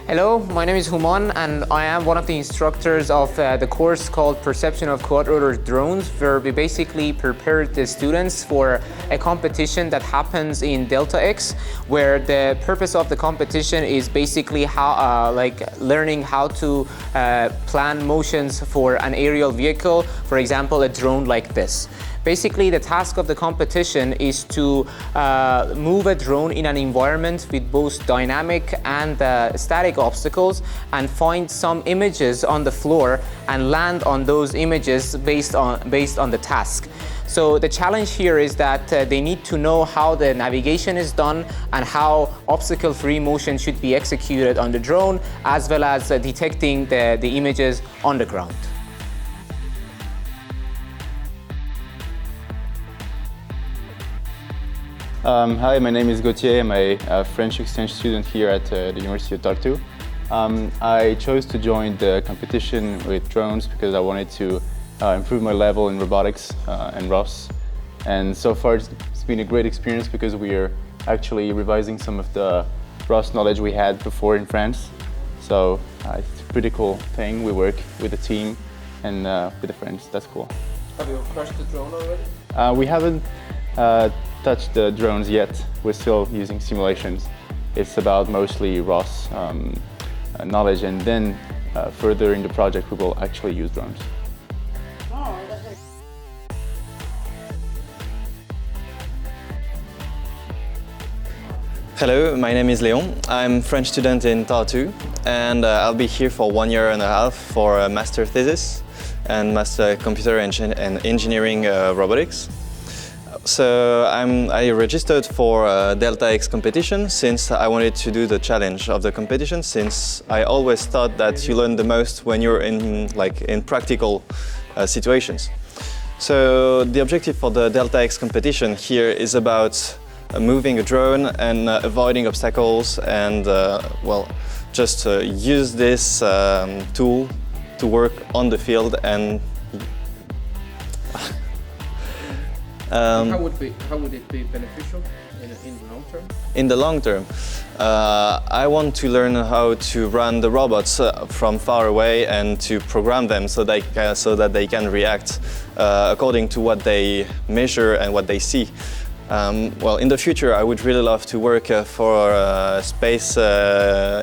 Hello, my name is Human and I am one of the instructors of the course called Perception of Quadrotor Drones, where we basically prepare the students for a competition that happens in Delta X, where the purpose of the competition is basically how, learning how to plan motions for an aerial vehicle, for example, a drone like this. Basically, the task of the competition is to move a drone in an environment with both dynamic and static obstacles and find some images on the floor and land on those images based on the task. So the challenge here is that they need to know how the navigation is done and how obstacle-free motion should be executed on the drone, as well as detecting the images on the ground. Hi, my name is Gauthier. I'm a French exchange student here at the University of Tartu. I chose to join the competition with drones because I wanted to improve my level in robotics and ROS. And so far it's been a great experience because we are actually revising some of the ROS knowledge we had before in France. So it's a pretty cool thing. We work with a team and with the friends. That's cool. Have you crashed the drone already? We haven't touched the drones yet. We're still using simulations. It's about mostly ROS knowledge, and then further in the project we will actually use drones. Hello, my name is Léon. I'm a French student in Tartu, and I'll be here for 1.5 years for a master thesis and master computer and engineering robotics. So I registered for a Delta X competition since I wanted to do the challenge of the competition, since I always thought that you learn the most when you're in practical situations. So the objective for the Delta X competition here is about moving a drone and avoiding obstacles and just use this tool to work on the field and how would it be beneficial in the long term? In the long term, I want to learn how to run the robots from far away and to program them so that they can react according to what they measure and what they see. In the future, I would really love to work for a space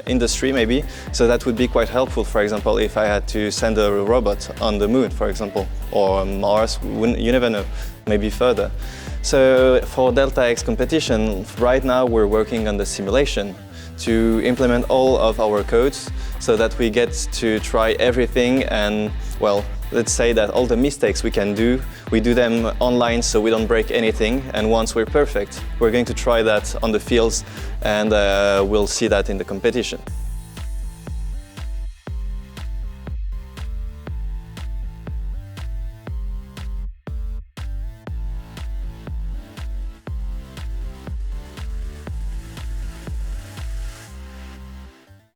industry, maybe. So that would be quite helpful, for example, if I had to send a robot on the moon, for example, or Mars, you never know, maybe further. So for Delta X competition, right now we're working on the simulation to implement all of our codes so that we get to try everything and, let's say that all the mistakes we can do, we do them online so we don't break anything, and once we're perfect, we're going to try that on the fields and we'll see that in the competition.